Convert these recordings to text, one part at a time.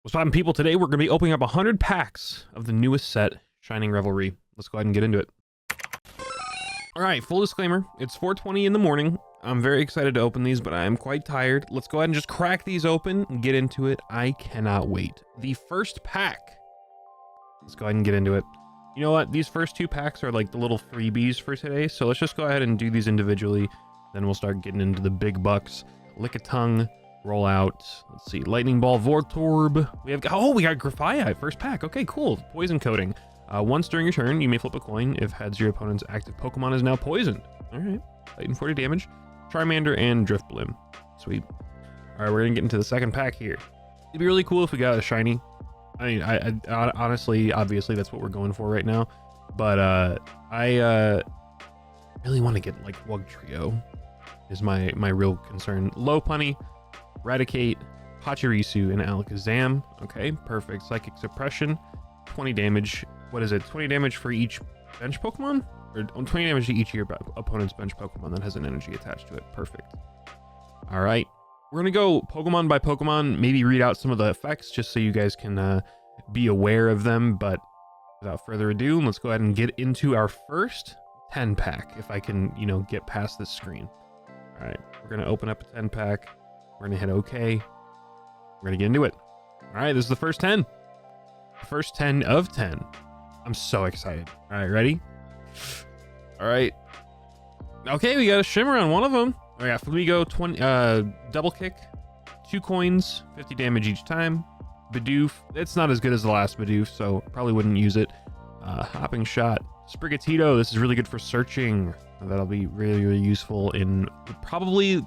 What's poppin', people? Today we're going to be opening up 100 packs of the newest set, Shining Revelry. Let's go ahead and get into it. All right, full disclaimer, it's 4:20 in the morning. I'm very excited to open these, but I am quite tired. Let's go ahead and just crack these open and get into it. I cannot wait. The first pack. Let's go ahead and get into it. You know what? These first two packs are like the little freebies for today, so let's just go ahead and do these individually. Then we'll start getting into the big bucks. Lick-a-tongue. Roll out. Let's see. Lightning Ball, Vortorb. We got Grafaiai, first pack. Okay, cool. Poison coating. Once during your turn, you may flip a coin. If heads, your opponent's active Pokemon is now poisoned. All right. Titan 40 damage. Charmander and Driftblim. Sweet. All right, we're gonna get into the second pack here. It'd be really cool if we got a shiny. I mean, I honestly, obviously, that's what we're going for right now. But I really want to get like Wugtrio. Is my real concern. Lopunny. Eradicate, Pachirisu, and Alakazam. Okay, perfect. Psychic Suppression, 20 damage. What is it? 20 damage for each bench Pokemon? Or 20 damage to each of your opponent's bench Pokemon that has an energy attached to it. Perfect. All right. We're going to go Pokemon by Pokemon, maybe read out some of the effects just so you guys can be aware of them. But without further ado, let's go ahead and get into our first 10 pack, if I can, get past this screen. All right. We're going to open up a 10 pack. We're going to hit OK. We're going to get into it. All right, this is the first 10. First 10 of 10. I'm so excited. All right, ready? All right. Okay, we got a Shimmer on one of them. All right, Flamigo, 20, double kick, 2 coins, 50 damage each time. Bidoof, it's not as good as the last Bidoof, so probably wouldn't use it. Hopping Shot. Sprigatito, this is really good for searching. That'll be really, really useful in probably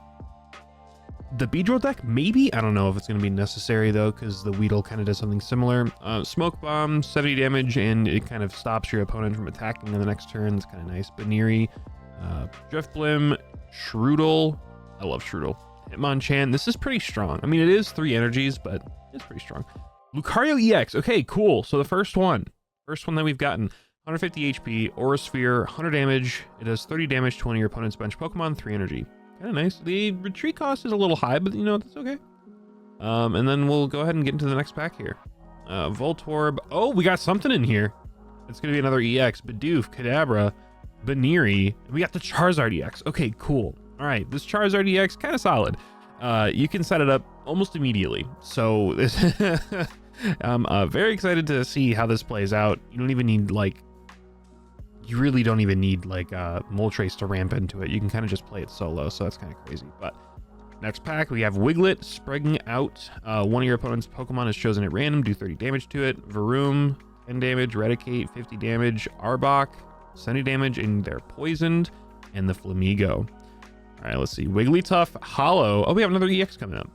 the Beedrill deck, maybe? I don't know if it's going to be necessary, though, because the Weedle kind of does something similar. Smoke Bomb, 70 damage, and it kind of stops your opponent from attacking in the next turn. It's kind of nice. Baniri, Driftblim, Shroodle. I love Shroodle. Hitmonchan. This is pretty strong. I mean, it is 3 energies, but it's pretty strong. Lucario EX. Okay, cool. So the first one that we've gotten, 150 HP, Aura Sphere, 100 damage. It does 30 damage to one of your opponent's bench Pokemon, 3 energy. Kind of nice. The retreat cost is a little high, but that's okay. And then we'll go ahead and get into the next pack here. Voltorb. Oh, we got something in here. It's going to be another EX. Bidoof, Kadabra, Baniri. We got the Charizard EX. Okay, cool. All right, this Charizard EX, kind of solid. You can set it up almost immediately. So this I'm very excited to see how this plays out. You don't even need you really don't even need Moltres to ramp into it. You can kind of just play it solo, so that's kind of crazy. But next pack, we have Wiglet springing out. One of your opponent's Pokemon is chosen at random. Do 30 damage to it. Varoom, 10 damage. Eradicate, 50 damage. Arbok, 70 damage, and they're poisoned. And the Flamigo. All right, let's see. Wigglytuff, Hollow. Oh, we have another EX coming up.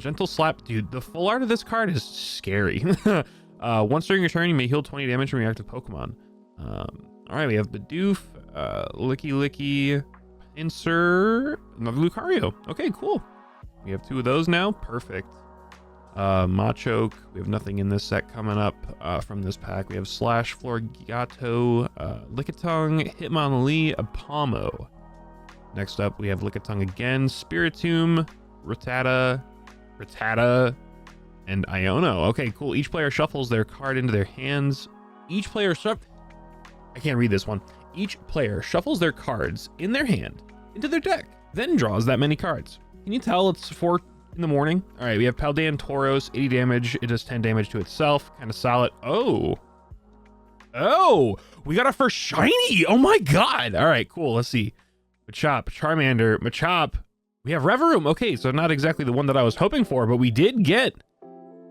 Gentle Slap. Dude, the full art of this card is scary. Once during your turn, you may heal 20 damage from your active Pokemon. All right, we have Bidoof, Licky, Pinsir, another Lucario. Okay, cool. We have 2 of those now. Perfect. Machoke. We have nothing in this set coming up from this pack. We have Slash, Florgato, Lick-a-Tongue, Hitmonlee, Apamo. Next up, we have Lick-a-Tongue again, Spiritomb, Rattata, and Iono. Okay, cool. Each player shuffles their card into their hands. I can't read this one. Each player shuffles their cards in their hand into their deck, then draws that many cards. Can you tell it's 4 in the morning? All right, we have Paldean Tauros, 80 damage. It does 10 damage to itself. Kind of solid. Oh, we got our first shiny. Oh my God. All right, cool. Let's see. Machop, Charmander, Machop. We have Reverum. Okay, so not exactly the one that I was hoping for, but we did get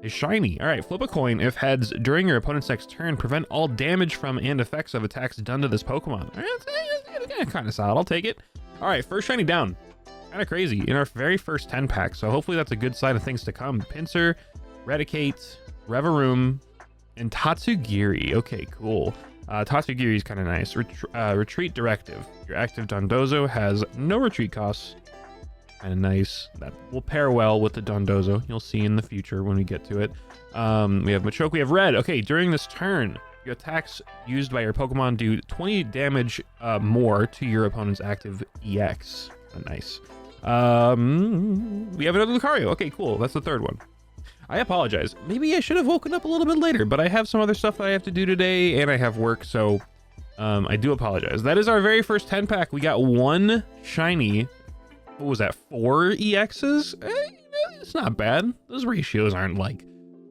a shiny. All right, flip a coin. If heads, during your opponent's next turn, prevent all damage from and effects of attacks done to this Pokemon. Kind of solid. I'll take it. All right, first shiny down. Kind of crazy in our very first 10 pack. So hopefully that's a good sign of things to come. Pinsir, Eradicate, Reverum, and Tatsugiri. Okay, cool. Tatsugiri is kind of nice. Retreat Directive. Your active Dondozo has no retreat costs. Kind of nice. That will pair well with the Dondozo. You'll see in the future when we get to it. We have Machoke. We have Red. Okay, during this turn, your attacks used by your Pokemon do 20 damage more to your opponent's active EX. Nice. We have another Lucario. Okay, cool. That's the third one. I apologize. Maybe I should have woken up a little bit later, but I have some other stuff that I have to do today, and I have work, so I do apologize. That is our very first 10 pack. We got one shiny. What was that? 4 EXs? It's not bad. Those ratios aren't like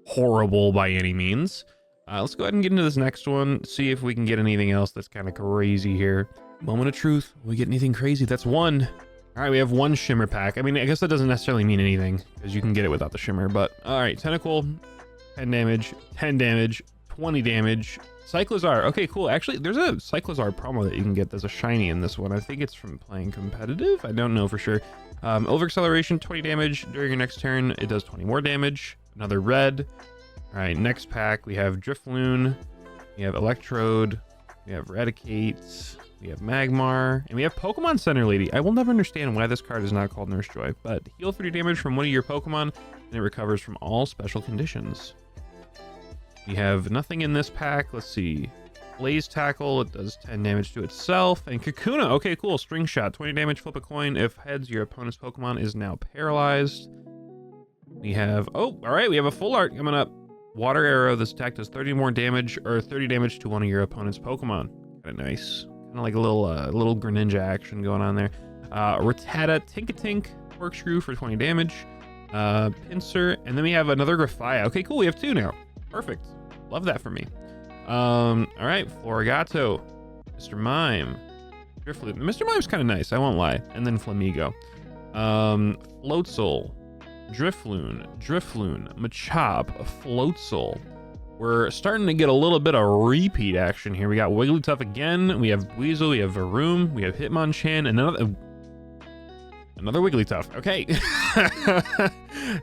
horrible by any means. Let's go ahead and get into this next one. See if we can get anything else that's kind of crazy here. Moment of truth. Will we get anything crazy? That's one. All right, we have one shimmer pack. I mean, I guess that doesn't necessarily mean anything because you can get it without the shimmer, but all right, tentacle, 10 damage, 10 damage, 20 damage. Cyclozar. Okay, cool. Actually, there's a Cyclozar promo that you can get. There's a shiny in this one. I think it's from playing competitive. I don't know for sure. Over acceleration, 20 damage. During your next turn, it does 20 more damage. Another red. All right, next pack, we have Drifloon, we have Electrode, we have Eradicate, we have Magmar, and we have Pokemon Center Lady. I will never understand why this card is not called Nurse Joy, but heal 30 damage from one of your Pokemon, and it recovers from all special conditions. We have nothing in this pack. Let's see. Blaze Tackle, it does 10 damage to itself, and Kakuna. Okay, cool. String Shot, 20 damage, flip a coin. If heads, your opponent's Pokemon is now paralyzed. We have, oh, all right, we have a full art coming up. Water Arrow, this attack does 30 more damage, or 30 damage to one of your opponent's Pokemon. Kind of nice. Kind of like a little Greninja action going on there. Rattata, Tinkatink, Corkscrew for 20 damage. Pinsir, and then we have another Grafia. Okay, cool, we have 2 now. Perfect. Love that for me. All right, Florigato, Mr. Mime, Drifloon. Mr. Mime's kind of nice, I won't lie. And then Flamigo. Floatzel. Drifloon, Machop, Floatzel. We're starting to get a little bit of repeat action here. We got Wigglytuff again, we have Weasel, we have Varoom, we have Hitmonchan, and another Wigglytuff. Okay.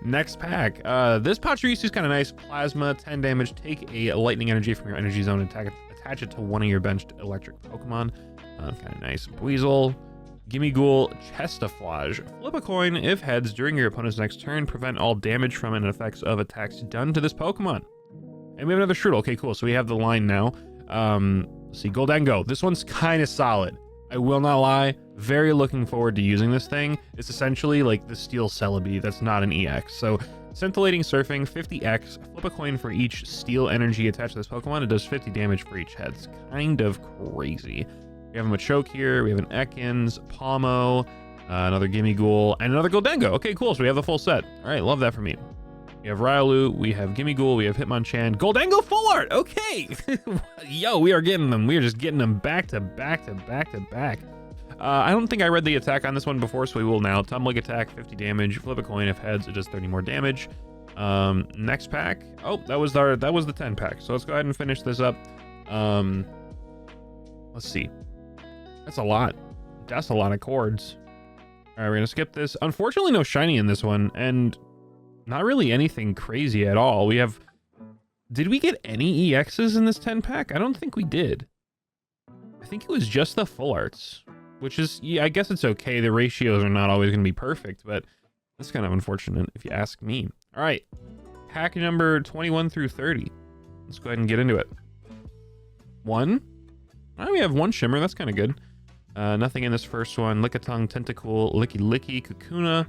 Next pack. This Pachirisu kind of nice. Plasma, 10 damage. Take a lightning energy from your energy zone and attach it to one of your benched electric Pokemon. Kind of nice. Weasel. Gimmighoul, Chestaflage. Flip a coin. If heads, during your opponent's next turn, prevent all damage from and effects of attacks done to this Pokemon. And we have another Strudel. Okay, cool. So we have the line now. Let's see, Goldengo. This one's kind of solid. I will not lie. Very looking forward to using this thing. It's essentially like the Steel Celebi. That's not an EX. So Scintillating Surfing, 50x. Flip a coin for each Steel energy attached to this Pokemon. It does 50 damage for each head. It's kind of crazy. We have a Machoke here, we have an Ekans, Palmo, another Gimmighoul, and another Goldengo. Okay, cool, so we have the full set. All right, love that for me. We have Riolu, we have Gimmighoul, we have Hitmonchan, Goldengo full art, okay! Yo, we are getting them. We are just getting them back to back to back to back. I don't think I read the attack on this one before, so we will now. Tumbling attack, 50 damage, flip a coin. If heads, it does 30 more damage. Next pack. Oh, that was the 10 pack. So let's go ahead and finish this up. Let's see. That's a lot. That's a lot of chords. All right, we're gonna skip this. Unfortunately, no shiny in this one, and not really anything crazy at all. We have, did we get any EXs in this 10 pack? I don't think we did. I think it was just the full arts, which is, yeah, I guess it's okay. The ratios are not always gonna be perfect, but that's kind of unfortunate if you ask me. All right, pack number 21 through 30. Let's go ahead and get into it. One. All right, we have one shimmer. That's kind of good. Nothing in this first one. Lickitung, Tentacool, Licky, Kakuna.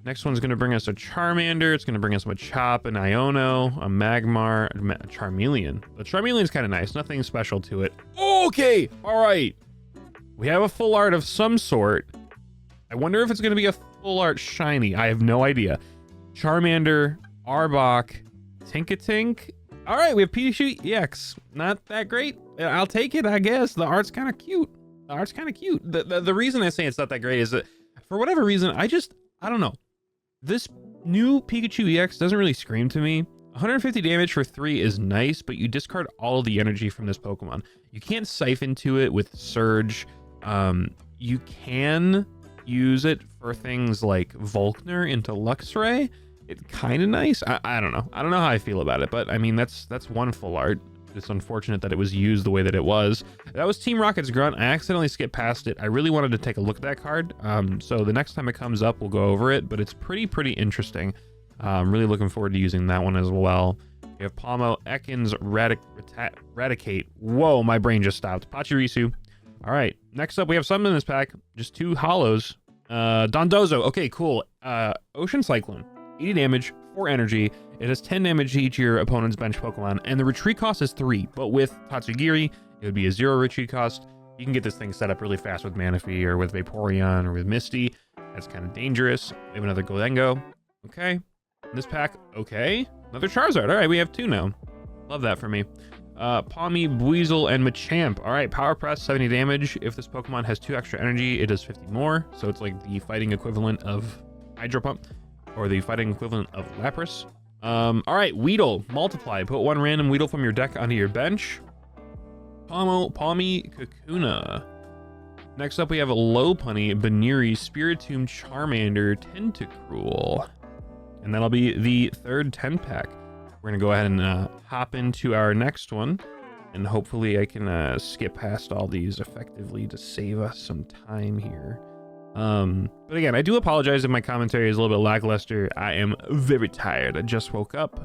Next one's going to bring us a Charmander. It's going to bring us a Machop, an Iono, a Magmar, a Charmeleon. The Charmeleon's kind of nice. Nothing special to it. Okay, all right. We have a full art of some sort. I wonder if it's going to be a full art shiny. I have no idea. Charmander, Arbok, Tinkatink. All right, we have Pikachu EX. Not that great. I'll take it, I guess. The art's kind of cute. The art's kind of cute. The reason I say it's not that great is that for whatever reason, I don't know. This new Pikachu EX doesn't really scream to me. 150 damage for 3 is nice, but you discard all of the energy from this Pokemon. You can't siphon to it with Surge. You can use it for things like Volkner into Luxray. It's kind of nice. I don't know. I don't know how I feel about it, but I mean, that's one full art. It's unfortunate that it was used the way that it was. That was Team Rocket's Grunt. I accidentally skipped past it. I really wanted to take a look at that card. So the next time it comes up, we'll go over it, but it's pretty interesting. I'm really looking forward to using that one as well. We have Palmo, Ekans, Eradicate. Whoa, my brain just stopped. Pachirisu. All right, next up, we have something in this pack. Just 2 hollows. Dondozo. Okay, cool. Ocean Cyclone. 80 damage, 4 energy. It has 10 damage to each of your opponent's bench Pokemon, and the retreat cost is 3. But with Tatsugiri, it would be a 0 retreat cost. You can get this thing set up really fast with Manaphy or with Vaporeon or with Misty. That's kind of dangerous. We have another Goldengo. Okay. In this pack, okay. Another Charizard. All right, we have 2 now. Love that for me. Pawmi, Buizel, and Machamp. All right, Power Press, 70 damage. If this Pokemon has 2 extra energy, it does 50 more. So it's like the fighting equivalent of Hydro Pump or the fighting equivalent of Lapras. All right, Weedle, Multiply. Put 1 random Weedle from your deck onto your bench. Pawmi, Kakuna. Next up, we have a Lopunny, Baniri, Spiritomb, Charmander, Tentacruel. And that'll be the third 10-pack. We're going to go ahead and hop into our next one. And hopefully I can skip past all these effectively to save us some time here. But again, I do apologize if my commentary is a little bit lackluster. I am very tired. I just woke up.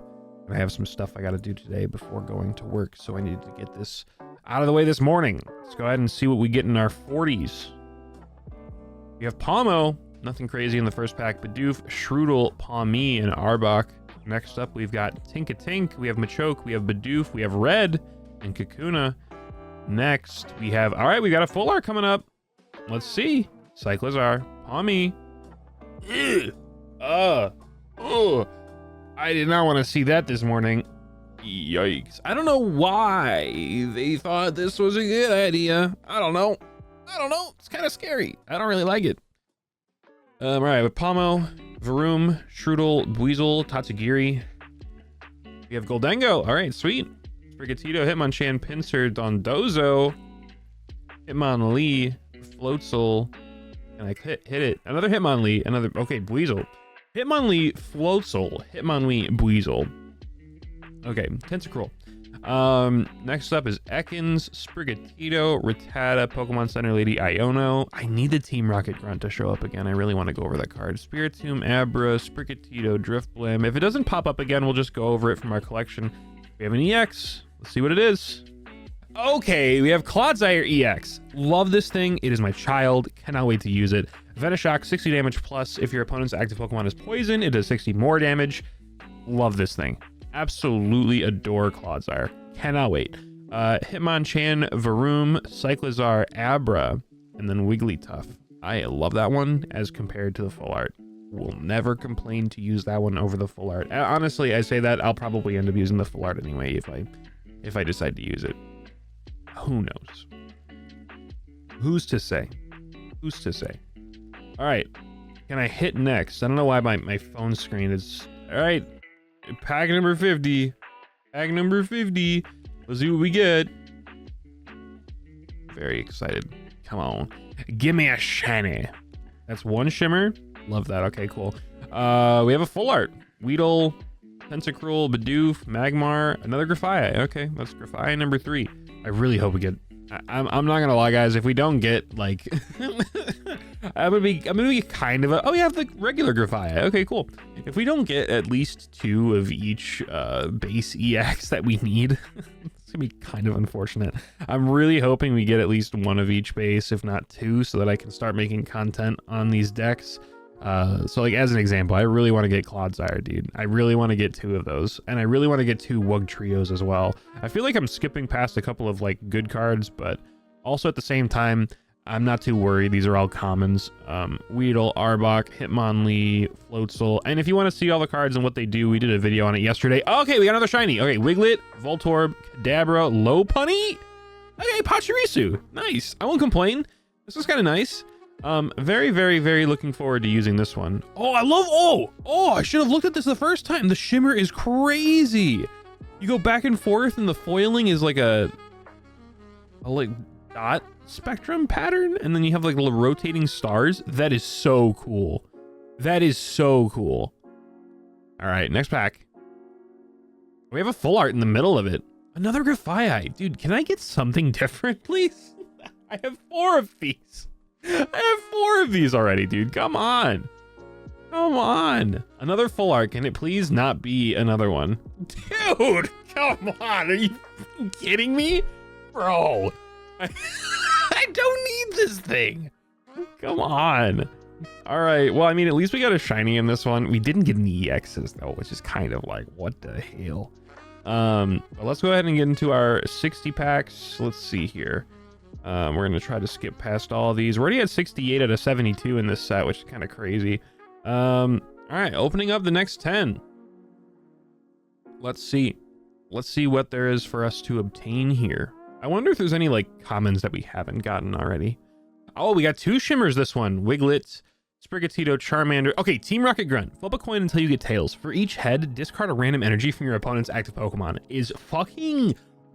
And I have some stuff I got to do today before going to work. So I needed to get this out of the way this morning. Let's go ahead and see what we get in our 40s. We have Palmo, nothing crazy in the first pack. Bidoof, Shroodle, Pawmi, and Arbok. Next up, we've got Tinkatink, we have Machoke, we have Bidoof, we have Red, and Kakuna. Next, we have, all right, we got a full art coming up. Let's see. Cyclizar, Pawmi. I did not want to see that this morning. Yikes. I don't know why they thought this was a good idea. I don't know. It's kind of scary. I don't really like it. All right, with Palmo, Varoom, Shroodle, Buizel, Tatsugiri. We have Goldengo. All right, sweet. Sprigatito, Hitmonchan, Pinsir, Dondozo, Hitmonlee, Floatzel. And I hit it. Another Hitmonlee. Another. Okay, Buizel. Hitmonlee, Floatzel, Hitmonlee, Buizel. Okay, Tentacruel. Next up is Ekans, Sprigatito, Rattata, Pokemon Center Lady Iono. I need the Team Rocket Grunt to show up again. I really want to go over that card. Spiritomb, Abra, Sprigatito, Driftblim. If it doesn't pop up again, we'll just go over it from our collection. We have an EX. Let's see what it is. Okay, we have Clodsire EX. Love this thing. It is my child. Cannot wait to use it. Venoshock, 60 damage plus. If your opponent's active Pokemon is poison, it does 60 more damage. Love this thing. Absolutely adore Clodsire. Cannot wait. Hitmonchan, Varoom, Cyclizar, Abra, and then Wigglytuff. I love that one as compared to the full art. Will never complain to use that one over the full art. Honestly, I say that I'll probably end up using the full art anyway if I decide to use it. Who knows? Who's to say? Who's to say? All right. Can I hit next? I don't know why my phone screen is... All right. Pack number 50. Pack number 50. Let's see what we get. Very excited. Come on. Give me a shiny. That's 1 shimmer. Love that. Okay, cool. We have a full art. Weedle, Tentacruel, Bidoof, Magmar, another Grafaiai. Okay, that's Grafaiai number 3. I really hope we get... I'm not gonna lie, guys. If we don't get, like... I'm gonna be kind of a... Oh, we have the regular Grafaiai. Okay, cool. If we don't get at least 2 of each base EX that we need, it's gonna be kind of unfortunate. I'm really hoping we get at least 1 of each base, if not 2, so that I can start making content on these decks. So like as an example, I really want to get Clodsire, dude. I really want to get 2 of those, and I really want to get 2 Wug Trios as well. I feel like I'm skipping past a couple of like good cards, but also at the same time, I'm not too worried. These are all commons. Weedle, Arbok, Hitmonlee, Floatzel. And if you want to see all the cards and what they do, we did a video on it yesterday. Okay, we got another shiny. Okay, Wiglet, Voltorb, Kadabra, Lopunny. Okay, Pachirisu. Nice. I won't complain. This is kind of nice. Very, very, very looking forward to using this one. Oh, I love... Oh, I should have looked at this the first time. The shimmer is crazy. You go back and forth and the foiling is like a like dot spectrum pattern, and then you have like little rotating stars. That is so cool. That is so cool. All right, next pack. We have a full art in the middle of it. Another Grafaiai. Dude, can I get something different, please? I have 4 of these. I have 4 of these already, dude. Come on. Come on. Another full art. Can it please not be another one? Dude, come on. Are you kidding me? Bro. I don't need this thing. Come on. All right. Well, I mean, at least we got a shiny in this one. We didn't get any EXs though, which is kind of like, what the hell? But let's go ahead and get into our 60 packs. Let's see here. We're going to try to skip past all of these. We're already at 68 out of 72 in this set, which is kind of crazy. All right, opening up the next 10. Let's see. Let's see what there is for us to obtain here. I wonder if there's any like commons that we haven't gotten already. Oh, we got 2 shimmers this one. Wiglet, Sprigatito, Charmander. Okay, Team Rocket Grunt. Flip a coin until you get tails. For each head, discard a random energy from your opponent's active Pokemon. Is fucking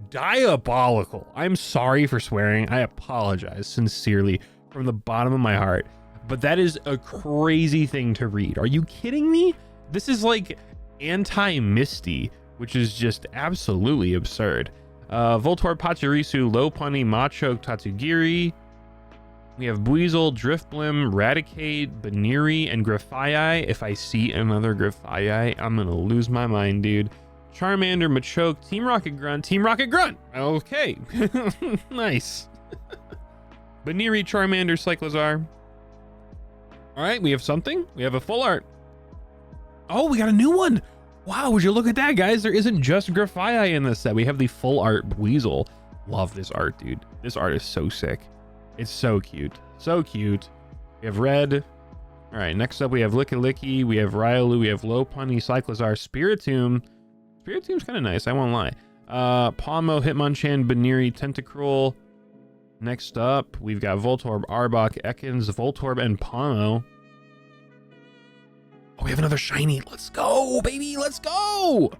diabolical. I'm sorry for swearing. I apologize sincerely from the bottom of my heart. But that is a crazy thing to read. Are you kidding me? This is like anti-Misty, which is just absolutely absurd. Voltorb, Pachirisu, Lopunny, Machoke, Tatsugiri. We have Buizel, Driftblim, Raticate, Baniri, and Grafaiai. If I see another Grafaiai, I'm gonna lose my mind, dude. Charmander, Machoke, Team Rocket Grunt, Team Rocket Grunt. Okay, nice. Baniri, Charmander, Cyclizar. All right, we have something. We have a full art. Oh, we got a new one. Wow, would you look at that, guys? There isn't just Grafaiai in this set. We have the full art Buizel. Love this art, dude. This art is so sick. It's so cute. So cute. We have red. All right, next up we have Licky, we have Riolu, we have Lopunny, Cyclizar, Spiritomb. Spiritomb's kind of nice, I won't lie. Palmo, Hitmonchan, Baniri, Tentacruel. Next up, we've got Voltorb, Arbok, Ekans, Voltorb, and Palmo. Oh, we have another shiny. Let's go, baby. Let's go.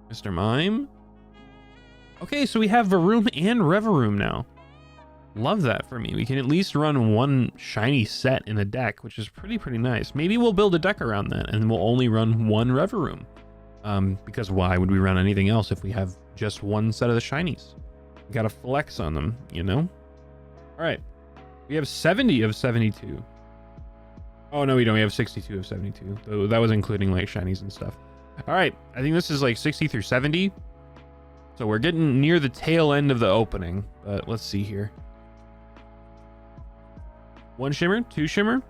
Mr. Mime. Okay, so we have Varoom and Reveroom now. Love that for me. We can at least run one shiny set in a deck, which is pretty nice. Maybe we'll build a deck around that and we'll only run one Reveroom. Because why would we run anything else if we have just one set of the shinies? We gotta flex on them, you know? All right. We have 70 of 72. Oh, no, we don't. We have 62 of 72. So that was including like shinies and stuff. All right. I think this is like 60 through 70. So we're getting near the tail end of the opening, but let's see here. 1 shimmer, 2 shimmer,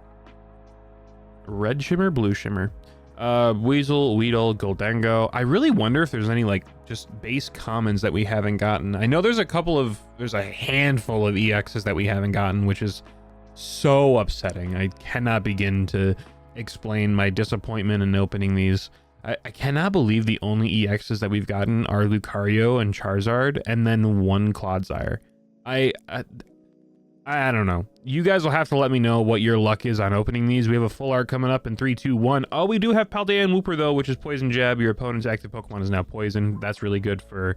red shimmer, blue shimmer, Weasel, Weedle, Goldengo. I really wonder if there's any like just base commons that we haven't gotten. I know there's a handful of EXs that we haven't gotten, which is so upsetting. I cannot begin to explain my disappointment in opening these. I cannot believe the only EXs that we've gotten are Lucario and Charizard, and then 1 Clodsire. I don't know. You guys will have to let me know what your luck is on opening these. We have a full art coming up in 3, 2, 1. Oh, we do have Paldea and Wooper though, which is Poison Jab. Your opponent's active Pokemon is now poison. That's really good for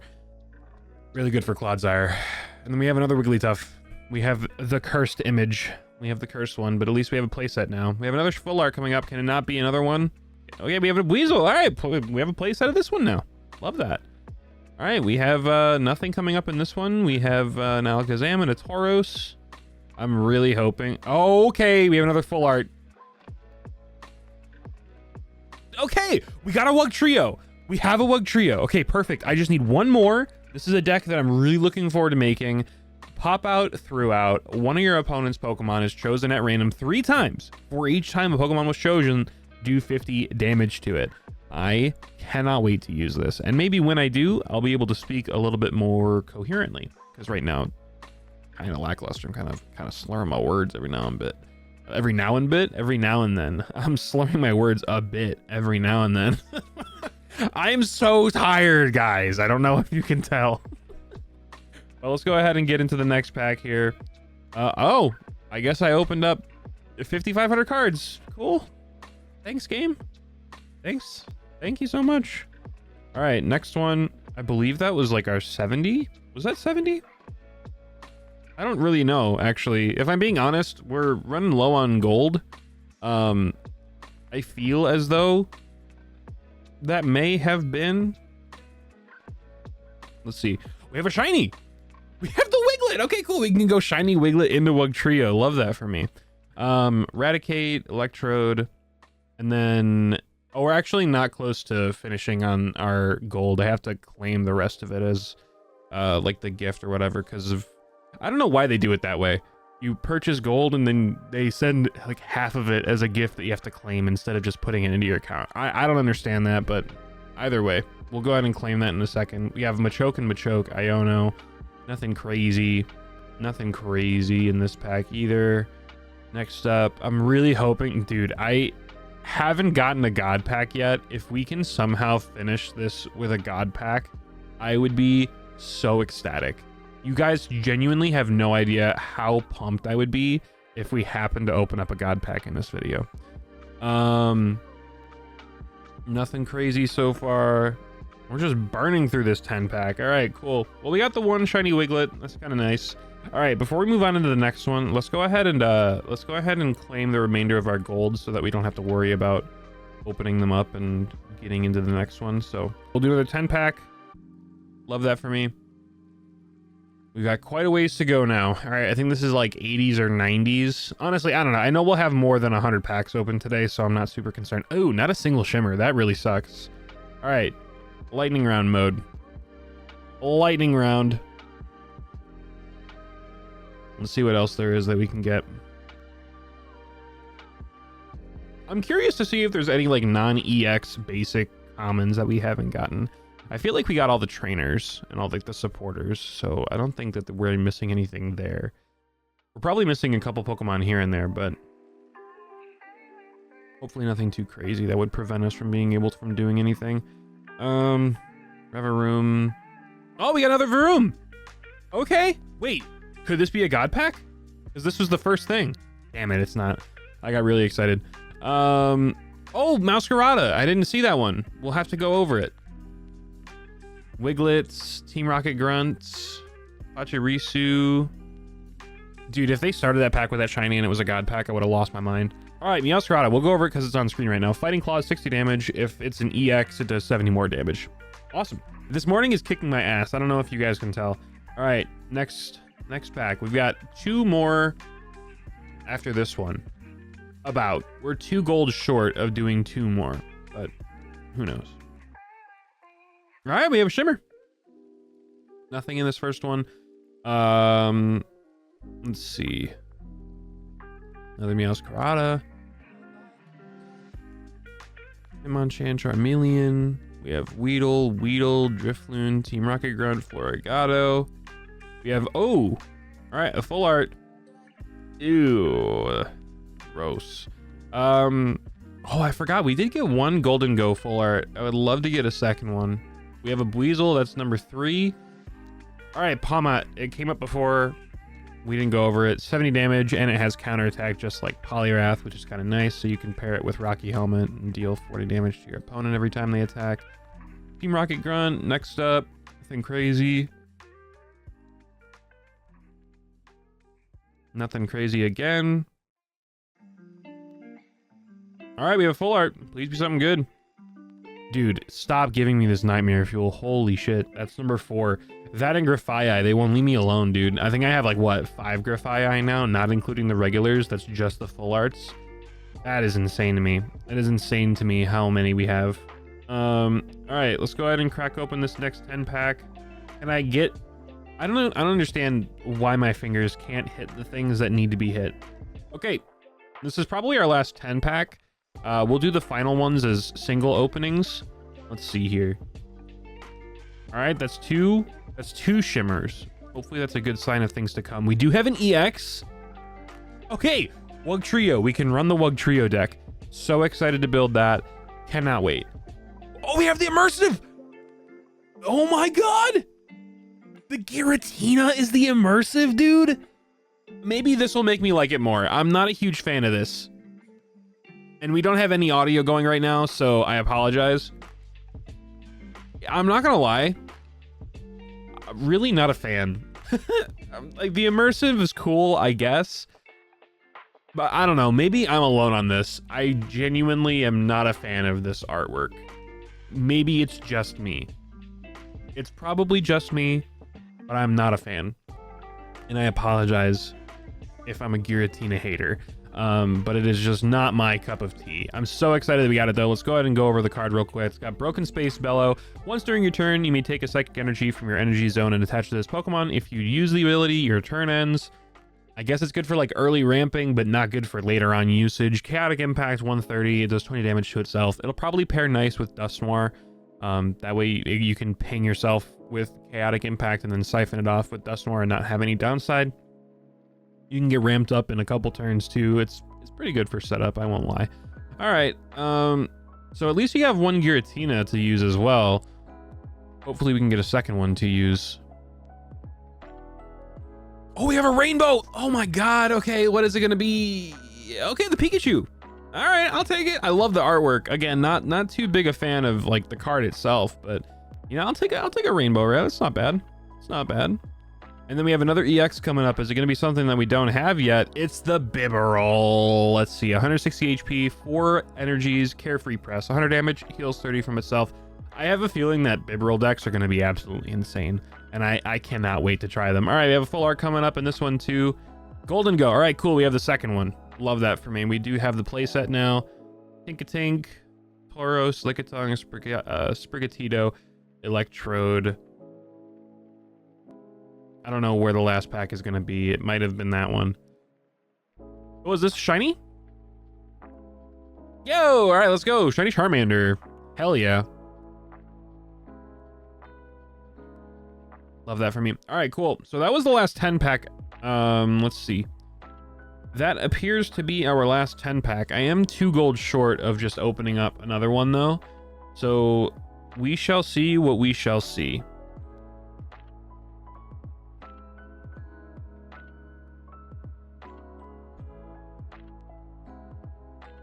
Clodsire. And then we have another Wigglytuff. We have the cursed image. We have the cursed one, but at least we have a playset now. We have another full art coming up. Can it not be another one? Okay, we have a Weasel. All right, we have a playset of this one now. Love that. All right, we have nothing coming up in this one. We have an Alakazam and a Tauros. I'm really hoping. Oh, okay, we have another full art. Okay, we got a Wugtrio. We have a Wugtrio. Okay, perfect. I just need one more. This is a deck that I'm really looking forward to making. Pop out throughout. One of your opponent's Pokemon is chosen at random 3 times. For each time a Pokemon was chosen, do 50 damage to it. I cannot wait to use this. And maybe when I do, I'll be able to speak a little bit more coherently. Because right now, kind of lackluster. I'm kind of slurring my words every now and then. I'm slurring my words a bit every now and then. I am so tired, guys. I don't know if you can tell. Well, let's go ahead and get into the next pack here. Oh, I guess I opened up 5,500 cards. Cool. Thanks, game. Thanks. Thank you so much. All right, next one. I believe that was like our 70. Was that 70? I don't really know, actually. If I'm being honest, we're running low on gold. I feel as though that may have been... Let's see. We have a shiny. We have the Wiglet. Okay, cool. We can go shiny Wiglet into Wugtrio. Love that for me. Raticate, Electrode, and then... Oh, we're actually not close to finishing on our gold. I have to claim the rest of it as like the gift or whatever because of... I don't know why they do it that way. you purchase gold and then they send like half of it as a gift that you have to claim instead of just putting it into your account. I don't understand that, but either way, we'll go ahead and claim that in a second. We have Machoke and Machoke, Iono. Nothing crazy. Nothing crazy in this pack either. Next up, I'm really hoping, dude, I haven't gotten a God pack yet. If we can somehow finish this with a God pack, I would be so ecstatic. You guys genuinely have no idea how pumped I would be if we happen to open up a God pack in this video. Nothing crazy so far. We're just burning through this 10 pack. All right, cool. Well, we got the one shiny Wiglet. That's kind of nice. All right, before we move on into the next one, let's go ahead and claim the remainder of our gold so that we don't have to worry about opening them up and getting into the next one. So we'll do another 10 pack. Love that for me. We've got quite a ways to go now. All right, I think this is like 80s or 90s. Honestly, I don't know. I know we'll have more than 100 packs open today, so I'm not super concerned. Oh, not a single shimmer. That really sucks. All right, lightning round mode. Lightning round. Let's see what else there is that we can get. I'm curious to see if there's any like non-EX basic commons that we haven't gotten. I feel like we got all the trainers and all like the supporters, so I don't think that we're missing anything there. We're probably missing a couple Pokemon here and there, but hopefully nothing too crazy that would prevent us from being able from doing anything. Reveroom. Oh, we got another Varoom. Okay, wait, could this be a God pack? Because this was the first thing. Damn it, it's not. I got really excited. Oh, Masquerada. I didn't see that one. We'll have to go over it. Wiglets, Team Rocket Grunts, Pachirisu. Dude, if they started that pack with that shiny and it was a God pack, I would have lost my mind. All right, Meowscarada. We'll go over it because it's on screen right now. Fighting Claw is 60 damage. If it's an EX, it does 70 more damage. Awesome. This morning is kicking my ass. I don't know if you guys can tell. All right, next pack. We've got 2 more after this one. We're 2 gold short of doing 2 more, but who knows? All right, we have a shimmer. Nothing in this first one. Let's see. Another Meowscarada. Hitmonchan, Charmeleon. We have Weedle, Drifloon, Team Rocket Grunt, Floragato. We have, all right, a full art. Ew. Gross. I forgot. We did get 1 Golden Go full art. I would love to get a second one. We have a Buizel. That's number 3. All right, Pawmot. It came up before. We didn't go over it. 70 damage, and it has counterattack just like Poliwrath, which is kind of nice. So you can pair it with Rocky Helmet and deal 40 damage to your opponent every time they attack. Team Rocket Grunt. Next up, nothing crazy. Nothing crazy again. All right, we have full art. Please be something good. Dude, stop giving me this Nightmare Fuel. Holy shit. That's number 4. That and Grafaiai, they won't leave me alone, dude. I think I have like, what, 5 Grafaiai now, not including the regulars. That's just the full arts. That is insane to me. That is insane to me how many we have. All right, let's go ahead and crack open this next 10 pack. Can I get... I don't understand why my fingers can't hit the things that need to be hit. Okay, this is probably our last 10 pack. We'll do the final ones as single openings. Let's see here. All right, that's 2 shimmers. Hopefully that's a good sign of things to come. We do have an EX. Okay, Wug Trio. We can run the Wug Trio deck. So excited to build that. Cannot wait. Oh, we have the immersive. Oh my god. The Giratina is the immersive, dude. Maybe this will make me like it more. I'm not a huge fan of this. And we don't have any audio going right now, so I apologize. I'm not gonna lie. I'm really not a fan. Like, the immersive is cool, I guess. But I don't know, maybe I'm alone on this. I genuinely am not a fan of this artwork. Maybe it's just me. It's probably just me, but I'm not a fan. And I apologize if I'm a Giratina hater. But it is just not my cup of tea. I'm so excited that we got it though. Let's go ahead and go over the card real quick. It's got Broken Space Bellow. Once during your turn, you may take a psychic energy from your energy zone and attach to this Pokemon. If you use the ability, your turn ends. I guess it's good for like early ramping, but not good for later on usage. Chaotic Impact 130, it does 20 damage to itself. It'll probably pair nice with Dust Noir. That way you can ping yourself with Chaotic Impact and then siphon it off with Dust Noir and not have any downside. You can get ramped up in a couple turns too. It's pretty good for setup, I won't lie. All right, so at least you have one Giratina to use as well. Hopefully we can get a second one to use. Oh, we have a rainbow. Oh my God. Okay, what is it gonna be? Okay, the Pikachu. All right, I'll take it. I love the artwork. Again, not too big a fan of like the card itself, but you know, I'll take a rainbow red. It's not bad. It's not bad. And then we have another EX coming up. Is it gonna be something that we don't have yet? It's the Bibarel. Let's see, 160 HP, 4 energies, carefree press, 100 damage, heals 30 from itself. I have a feeling that Bibarel decks are gonna be absolutely insane, and I cannot wait to try them. All right, we have a full art coming up in this one too. Golden Go. All right, cool. We have the second one. Love that for me. We do have the playset now. Tinkatink, Tauros, Lickitung, Sprigatito, Electrode. I don't know where the last pack is going to be. It might have been that one. Oh, is this shiny? Yo, all right, let's go. Shiny Charmander. Hell yeah. Love that for me. All right, cool. So that was the last 10 pack. Let's see. That appears to be our last 10 pack. I am 2 gold short of just opening up another one though. So we shall see what we shall see.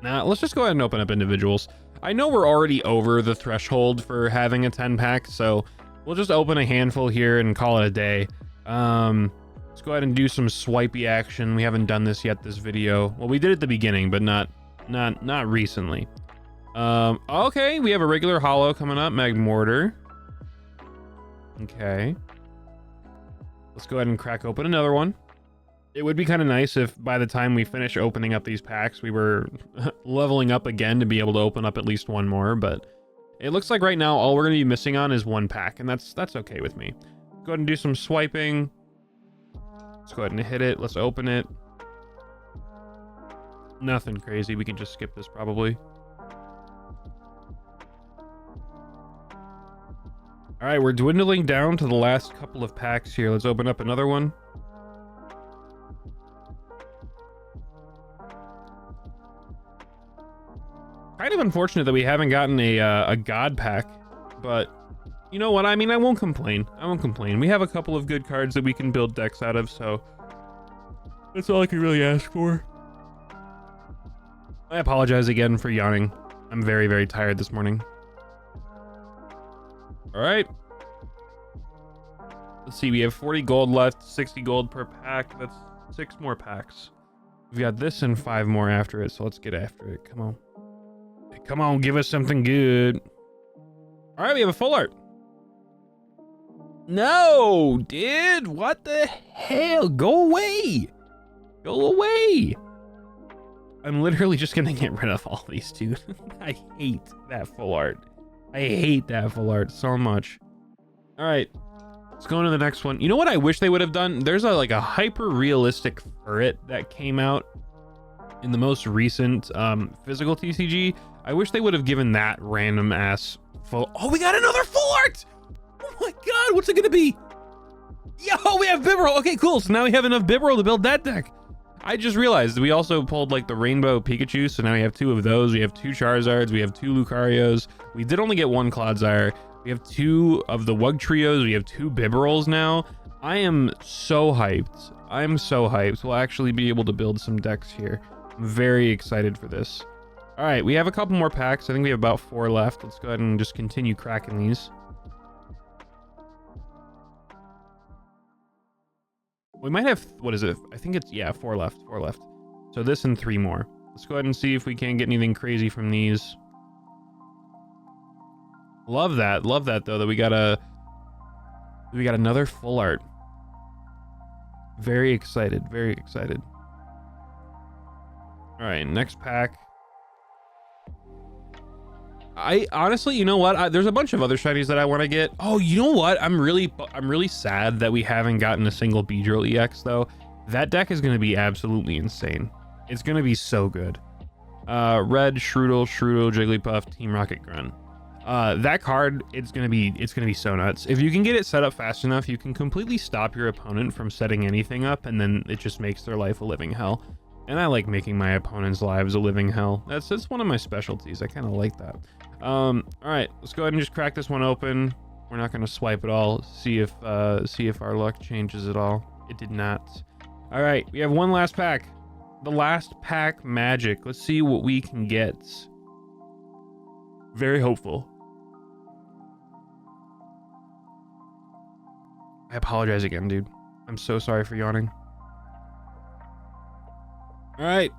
Now, let's just go ahead and open up individuals. I know we're already over the threshold for having a 10 pack, so we'll just open a handful here and call it a day. Let's go ahead and do some swipey action. We haven't done this yet this video. Well, we did at the beginning, but not recently. Okay, we have a regular holo coming up, Magmortar. Okay. Let's go ahead and crack open another one. It would be kind of nice if by the time we finish opening up these packs, we were leveling up again to be able to open up at least one more, but it looks like right now all we're going to be missing on is 1 pack, and that's okay with me. Go ahead and do some swiping. Let's go ahead and hit it. Let's open it. Nothing crazy. We can just skip this probably. All right, we're dwindling down to the last couple of packs here. Let's open up another one. Kind of unfortunate that we haven't gotten a God pack, but you know what? I mean, I won't complain. I won't complain. We have a couple of good cards that we can build decks out of, so that's all I can really ask for. I apologize again for yawning. I'm very, very tired this morning. All right. Let's see. We have 40 gold left, 60 gold per pack. That's 6 more packs. We've got this and 5 more after it, so let's get after it. Come on. Come on, give us something good. All right, we have a full art. No, dude, what the hell? Go away. Go away. I'm literally just gonna get rid of all these, dude. I hate that full art. I hate that full art so much. All right, let's go into the next one. You know what I wish they would have done? There's like a hyper realistic ferret that came out in the most recent physical TCG. I wish they would have given that random ass full. Oh, we got another full art. Oh my God, what's it gonna be? Yo, we have Bibarel. Okay, cool. So now we have enough Bibarel to build that deck. I just realized we also pulled like the rainbow Pikachu, so now we have 2 of those. We have 2 Charizards, we have 2 Lucarios. We did only get 1 Clodsire. We have 2 of the Wug Trios. We have 2 Bibarels now. I am so hyped. I'm so hyped. We'll actually be able to build some decks here. I'm very excited for this. All right, we have a couple more packs. I think we have about 4 left. Let's go ahead and just continue cracking these. We might have, what is it? I think it's, yeah, 4 left, 4 left. So this and 3 more. Let's go ahead and see if we can get anything crazy from these. Love that though, that we got another full art. Very excited, very excited. All right, next pack. I honestly, you know what? There's a bunch of other shinies that I want to get. Oh, you know what? I'm really sad that we haven't gotten a single Beedrill EX though. That deck is going to be absolutely insane. It's going to be so good. Red, Shroodle, Jigglypuff, Team Rocket Grunt. That card, it's gonna be so nuts. If you can get it set up fast enough, you can completely stop your opponent from setting anything up, and then it just makes their life a living hell. And I like making my opponent's lives a living hell. That's one of my specialties. I kind of like that. All right, let's go ahead and just crack this one open. We're not gonna swipe it all. See if our luck changes at all. It did not. All right, we have one last pack. The last pack magic. Let's see what we can get. Very hopeful. I apologize again, dude. I'm so sorry for yawning. All right,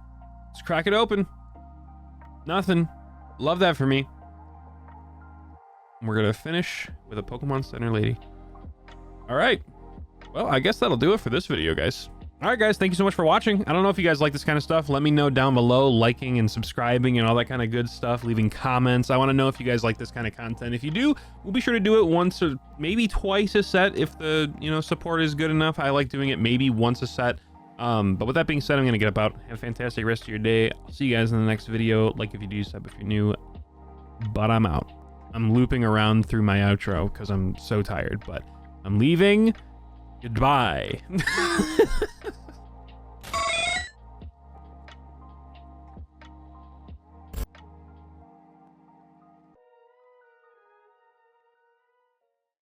let's crack it open. Nothing. Love that for me. We're gonna finish with a Pokemon Center lady. All right. Well, I guess that'll do it for this video, guys. All right, guys, thank you so much for watching. I don't know if you guys like this kind of stuff. Let me know down below, liking and subscribing and all that kind of good stuff, leaving comments. I want to know if you guys like this kind of content. If you do, we'll be sure to do it once or maybe twice a set if the support is good enough. I like doing it maybe once a set. But with that being said, I'm going to get up out. Have a fantastic rest of your day. I'll see you guys in the next video. Like if you do, sub if you're new. But I'm out. I'm looping around through my outro because I'm so tired, but I'm leaving. Goodbye.